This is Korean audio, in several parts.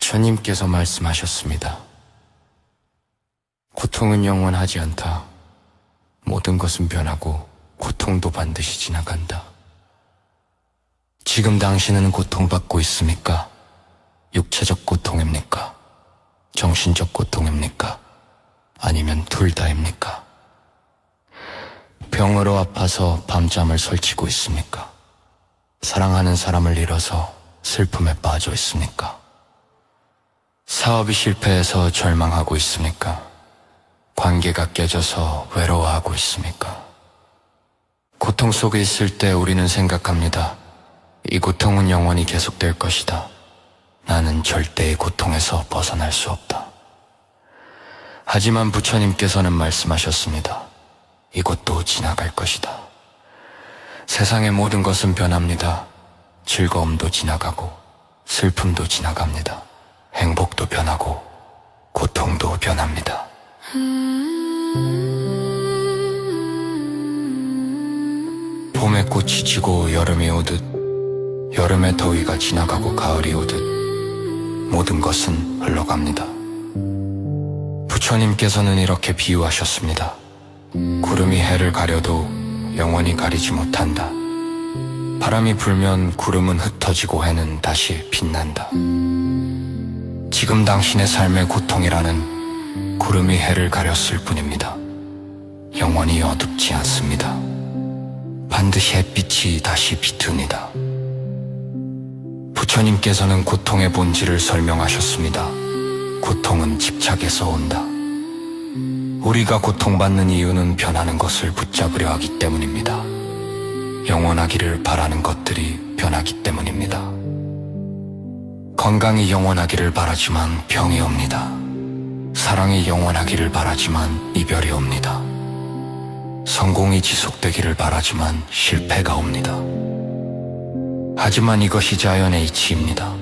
부처님께서 말씀하셨습니다. 고통은 영원하지 않다. 모든 것은 변하고 고통도 반드시 지나간다. 지금 당신은 고통받고 있습니까? 육체적 고통입니까? 정신적 고통입니까? 아니면 둘 다입니까? 병으로 아파서 밤잠을 설치고 있습니까? 사랑하는 사람을 잃어서 슬픔에 빠져 있습니까? 사업이 실패해서 절망하고 있습니까? 관계가 깨져서 외로워하고 있습니까? 고통 속에 있을 때 우리는 생각합니다. 이 고통은 영원히 계속될 것이다. 나는 절대 이 고통에서 벗어날 수 없다. 하지만 부처님께서는 말씀하셨습니다. 이것도 지나갈 것이다. 세상의 모든 것은 변합니다. 즐거움도 지나가고 슬픔도 지나갑니다. 행복도 변하고 고통도 변합니다. 봄에 꽃이 지고 여름이 오듯 여름의 더위가 지나가고 가을이 오듯 모든 것은 흘러갑니다. 부처님께서는 이렇게 비유하셨습니다. 구름이 해를 가려도 영원히 가리지 못한다. 바람이 불면 구름은 흩어지고 해는 다시 빛난다. 지금 당신의 삶의 고통이라는 구름이 해를 가렸을 뿐입니다. 영원히 어둡지 않습니다. 반드시 햇빛이 다시 비춥니다. 부처님께서는 고통의 본질을 설명하셨습니다. 고통은 집착에서 온다. 우리가 고통받는 이유는 변하는 것을 붙잡으려 하기 때문입니다. 영원하기를 바라는 것들이 변하기 때문입니다. 건강이 영원하기를 바라지만 병이 옵니다. 사랑이 영원하기를 바라지만 이별이 옵니다. 성공이 지속되기를 바라지만 실패가 옵니다. 하지만 이것이 자연의 이치입니다.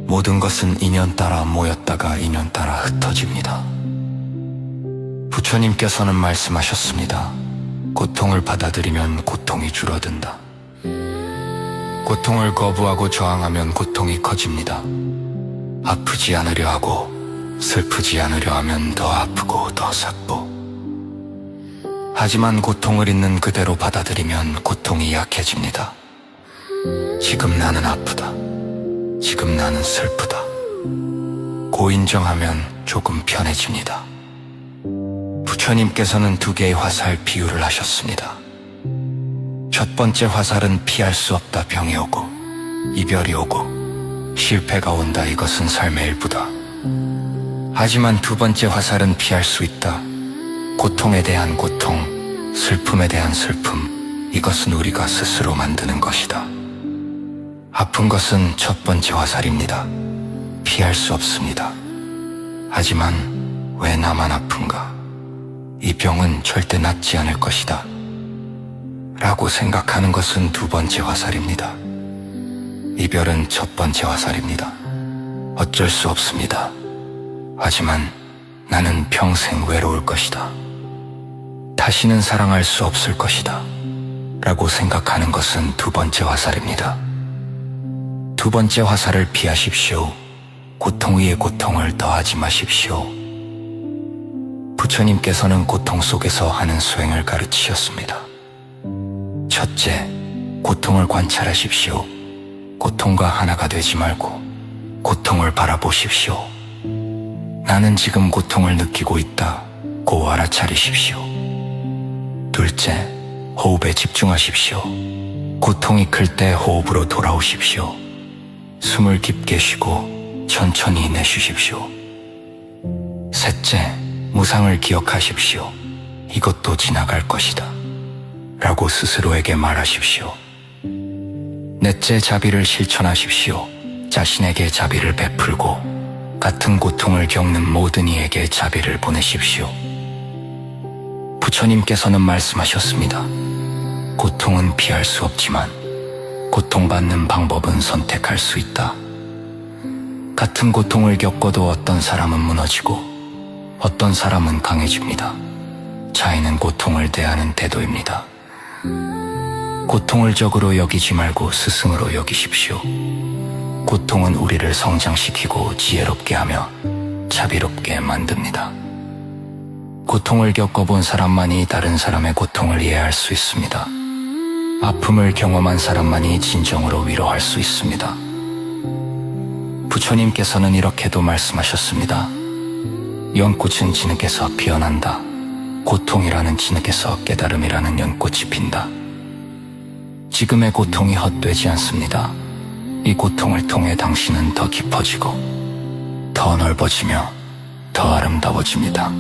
모든 것은 인연 따라 모였다가 인연 따라 흩어집니다. 부처님께서는 말씀하셨습니다. 고통을 받아들이면 고통이 줄어든다. 고통을 거부하고 저항하면 고통이 커집니다. 아프지 않으려 하고 슬프지 않으려 하면 더 아프고 더 슬프고. 하지만 고통을 있는 그대로 받아들이면 고통이 약해집니다. 지금 나는 아프다. 지금 나는 슬프다. 고 인정하면 조금 편해집니다. 부처님께서는 두 개의 화살 비유를 하셨습니다. 첫 번째 화살은 피할 수 없다. 병이 오고 이별이 오고 실패가 온다. 이것은 삶의 일부다. 하지만 두 번째 화살은 피할 수 있다. 고통에 대한 고통, 슬픔에 대한 슬픔, 이것은 우리가 스스로 만드는 것이다. 아픈 것은 첫 번째 화살입니다. 피할 수 없습니다. 하지만 왜 나만 아픈가? 이 병은 절대 낫지 않을 것이다. 라고 생각하는 것은 두 번째 화살입니다. 이별은 첫 번째 화살입니다. 어쩔 수 없습니다. 하지만 나는 평생 외로울 것이다. 다시는 사랑할 수 없을 것이다. 라고 생각하는 것은 두 번째 화살입니다. 두 번째 화살을 피하십시오. 고통 위에 고통을 더하지 마십시오. 부처님께서는 고통 속에서 하는 수행을 가르치셨습니다. 첫째, 고통을 관찰하십시오. 고통과 하나가 되지 말고 고통을 바라보십시오. 나는 지금 고통을 느끼고 있다. 고 알아차리십시오. 둘째, 호흡에 집중하십시오. 고통이 클 때 호흡으로 돌아오십시오. 숨을 깊게 쉬고 천천히 내쉬십시오. 셋째, 무상을 기억하십시오. 이것도 지나갈 것이다. 라고 스스로에게 말하십시오. 넷째, 자비를 실천하십시오. 자신에게 자비를 베풀고 같은 고통을 겪는 모든 이에게 자비를 보내십시오. 부처님께서는 말씀하셨습니다. 고통은 피할 수 없지만 고통받는 방법은 선택할 수 있다. 같은 고통을 겪어도 어떤 사람은 무너지고 어떤 사람은 강해집니다. 차이는 고통을 대하는 태도입니다. 고통을 적으로 여기지 말고 스승으로 여기십시오. 고통은 우리를 성장시키고 지혜롭게 하며 자비롭게 만듭니다. 고통을 겪어본 사람만이 다른 사람의 고통을 이해할 수 있습니다. 아픔을 경험한 사람만이 진정으로 위로할 수 있습니다. 부처님께서는 이렇게도 말씀하셨습니다. 연꽃은 진흙에서 피어난다. 고통이라는 진흙에서 깨달음이라는 연꽃이 핀다. 지금의 고통이 헛되지 않습니다. 이 고통을 통해 당신은 더 깊어지고 더 넓어지며 더 아름다워집니다.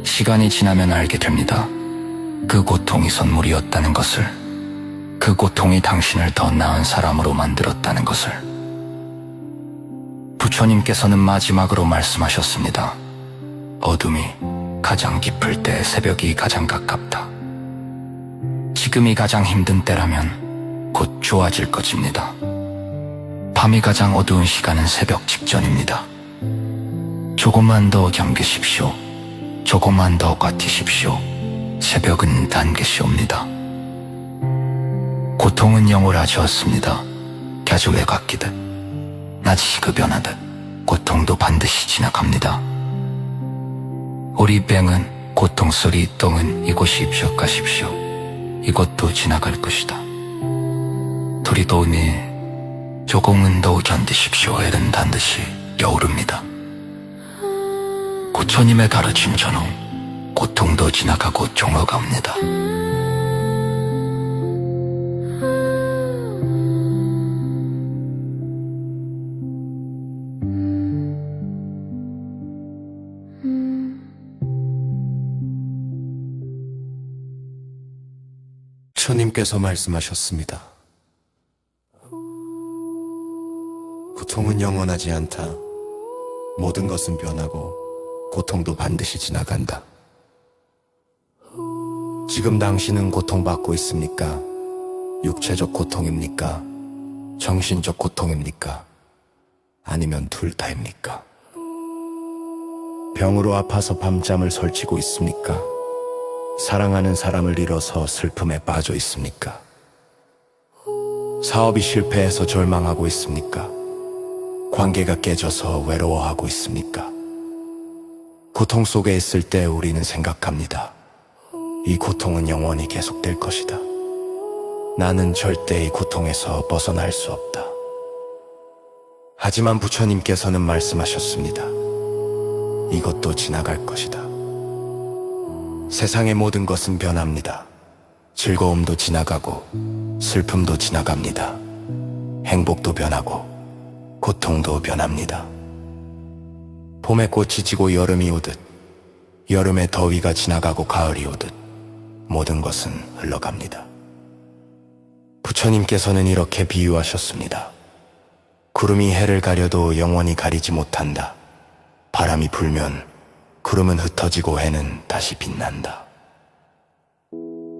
시간이 지나면 알게 됩니다. 그 고통이 선물이었다는 것을, 그 고통이 당신을 더 나은 사람으로 만들었다는 것을. 부처님께서는 마지막으로 말씀하셨습니다. 어둠이 가장 깊을 때 새벽이 가장 가깝다. 지금이 가장 힘든 때라면 곧 좋아질 것입니다. 밤이 가장 어두운 시간은 새벽 직전입니다. 조금만 더 견디십시오. 조금만 더 버티십시오. 새벽은 단계시 옵니다. 고통은 영원하지 않습니다. 가죽에 깎이듯 낮이 급변하듯 고통도 반드시 지나갑니다. 우리 뱅은 고통 소리 똥은 이곳이 입쇼 가십시오. 이것도 지나갈 것이다. 도리도니 조금은 더 견디십시오. 해는 반드시 여오릅니다. 부처님의 가르침처럼 고통도 지나가고 종어갑니다. 부처님께서 말씀하셨습니다. 고통은 영원하지 않다. 모든 것은 변하고 고통도 반드시 지나간다. 지금 당신은 고통받고 있습니까? 육체적 고통입니까? 정신적 고통입니까? 아니면 둘 다입니까? 병으로 아파서 밤잠을 설치고 있습니까? 사랑하는 사람을 잃어서 슬픔에 빠져 있습니까? 사업이 실패해서 절망하고 있습니까? 관계가 깨져서 외로워하고 있습니까? 고통 속에 있을 때 우리는 생각합니다. 이 고통은 영원히 계속될 것이다. 나는 절대 이 고통에서 벗어날 수 없다. 하지만 부처님께서는 말씀하셨습니다. 이것도 지나갈 것이다. 세상의 모든 것은 변합니다. 즐거움도 지나가고 슬픔도 지나갑니다. 행복도 변하고 고통도 변합니다. 봄에 꽃이 지고 여름이 오듯, 여름의 더위가 지나가고 가을이 오듯 모든 것은 흘러갑니다. 부처님께서는 이렇게 비유하셨습니다. 구름이 해를 가려도 영원히 가리지 못한다. 바람이 불면 구름은 흩어지고 해는 다시 빛난다.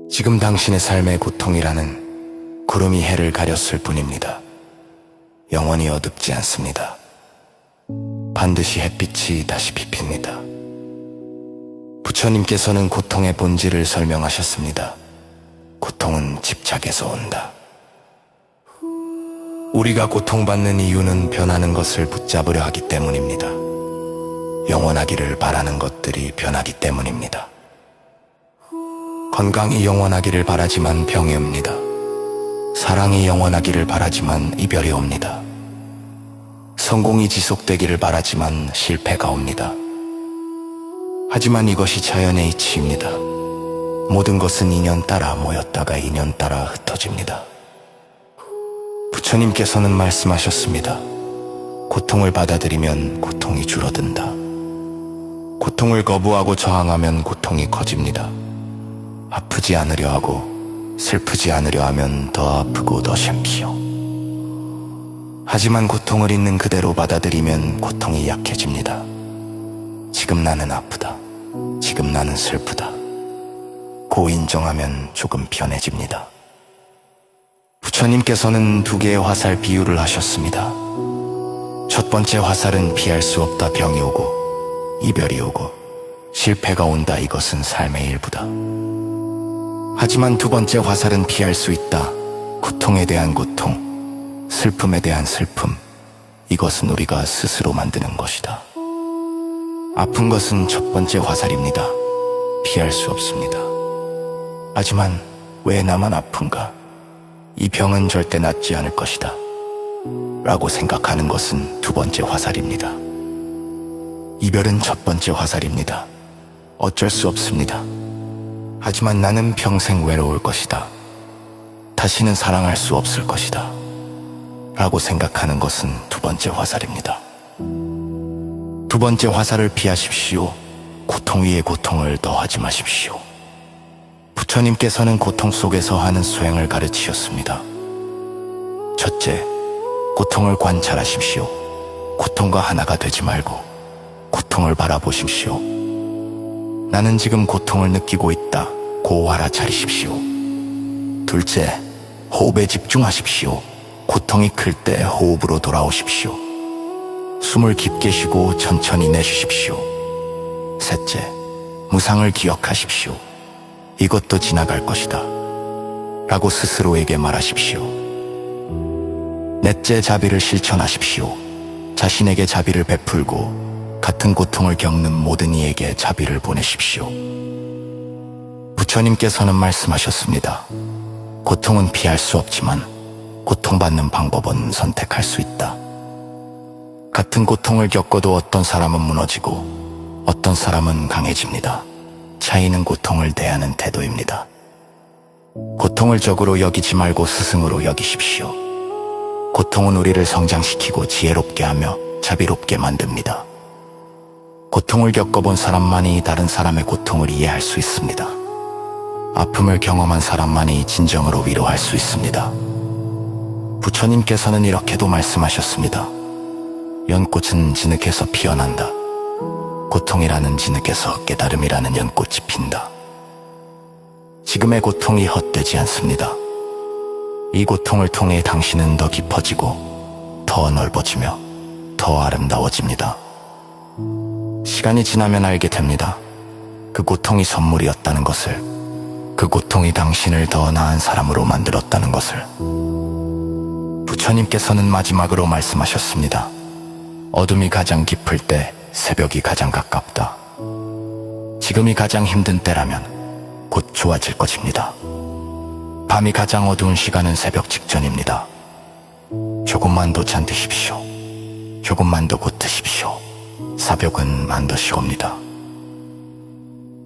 지금 당신의 삶의 고통이라는 구름이 해를 가렸을 뿐입니다. 영원히 어둡지 않습니다. 반드시 햇빛이 다시 비핍니다. 부처님께서는 고통의 본질을 설명하셨습니다. 고통은 집착에서 온다. 우리가 고통받는 이유는 변하는 것을 붙잡으려 하기 때문입니다. 영원하기를 바라는 것들이 변하기 때문입니다. 건강이 영원하기를 바라지만 병이 옵니다. 사랑이 영원하기를 바라지만 이별이 옵니다. 성공이 지속되기를 바라지만 실패가 옵니다. 하지만 이것이 자연의 이치입니다. 모든 것은 인연 따라 모였다가 인연 따라 흩어집니다. 부처님께서는 말씀하셨습니다. 고통을 받아들이면 고통이 줄어든다. 고통을 거부하고 저항하면 고통이 커집니다. 아프지 않으려 하고 슬프지 않으려 하면 더 아프고 더 슬피요. 하지만 고통을 있는 그대로 받아들이면 고통이 약해집니다. 지금 나는 아프다. 지금 나는 슬프다. 고 인정하면 조금 편해집니다. 부처님께서는 두 개의 화살 비유를 하셨습니다. 첫 번째 화살은 피할 수 없다. 병이 오고 이별이 오고 실패가 온다. 이것은 삶의 일부다. 하지만 두 번째 화살은 피할 수 있다. 고통에 대한 고통, 슬픔에 대한 슬픔, 이것은 우리가 스스로 만드는 것이다. 아픈 것은 첫 번째 화살입니다. 피할 수 없습니다. 하지만 왜 나만 아픈가? 이 병은 절대 낫지 않을 것이다. 라고 생각하는 것은 두 번째 화살입니다. 이별은 첫 번째 화살입니다. 어쩔 수 없습니다. 하지만 나는 평생 외로울 것이다. 다시는 사랑할 수 없을 것이다. 라고 생각하는 것은 두 번째 화살입니다. 두 번째 화살을 피하십시오. 고통 위에 고통을 더하지 마십시오. 부처님께서는 고통 속에서 하는 수행을 가르치셨습니다. 첫째, 고통을 관찰하십시오. 고통과 하나가 되지 말고 고통을 바라보십시오. 나는 지금 고통을 느끼고 있다. 고 알아차리십시오. 둘째, 호흡에 집중하십시오. 고통이 클 때 호흡으로 돌아오십시오. 숨을 깊게 쉬고 천천히 내쉬십시오. 셋째, 무상을 기억하십시오. 이것도 지나갈 것이다. 라고 스스로에게 말하십시오. 넷째, 자비를 실천하십시오. 자신에게 자비를 베풀고 같은 고통을 겪는 모든 이에게 자비를 보내십시오. 부처님께서는 말씀하셨습니다. 고통은 피할 수 없지만 고통받는 방법은 선택할 수 있다. 같은 고통을 겪어도 어떤 사람은 무너지고 어떤 사람은 강해집니다. 차이는 고통을 대하는 태도입니다. 고통을 적으로 여기지 말고 스승으로 여기십시오. 고통은 우리를 성장시키고 지혜롭게 하며 자비롭게 만듭니다. 고통을 겪어본 사람만이 다른 사람의 고통을 이해할 수 있습니다. 아픔을 경험한 사람만이 진정으로 위로할 수 있습니다. 부처님께서는 이렇게도 말씀하셨습니다. 연꽃은 진흙에서 피어난다. 고통이라는 진흙에서 깨달음이라는 연꽃이 핀다. 지금의 고통이 헛되지 않습니다. 이 고통을 통해 당신은 더 깊어지고 더 넓어지며 더 아름다워집니다. 시간이 지나면 알게 됩니다. 그 고통이 선물이었다는 것을, 그 고통이 당신을 더 나은 사람으로 만들었다는 것을. 부처님께서는 마지막으로 말씀하셨습니다. 어둠이 가장 깊을 때 새벽이 가장 가깝다. 지금이 가장 힘든 때라면 곧 좋아질 것입니다. 밤이 가장 어두운 시간은 새벽 직전입니다. 조금만 더 잠 드십시오. 조금만 더 곧 드십시오. 사벽은 만더시 옵니다.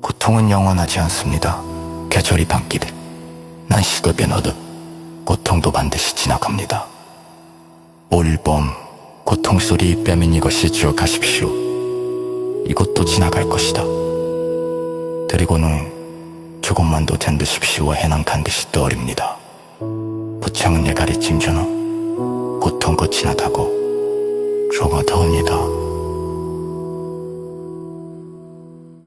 고통은 영원하지 않습니다. 계절이 바뀌듯 날씨도 변하듯 고통도 반드시 지나갑니다. 올봄 고통 소리 빼면 이것이 기억하십시오. 이것도 지나갈 것이다. 그리고는 조금만 더 견디십시오. 해난 간듯이 떠오릅니다. 부처는 가르친 저는 고통 끝이 나다고 조가 더웁니다.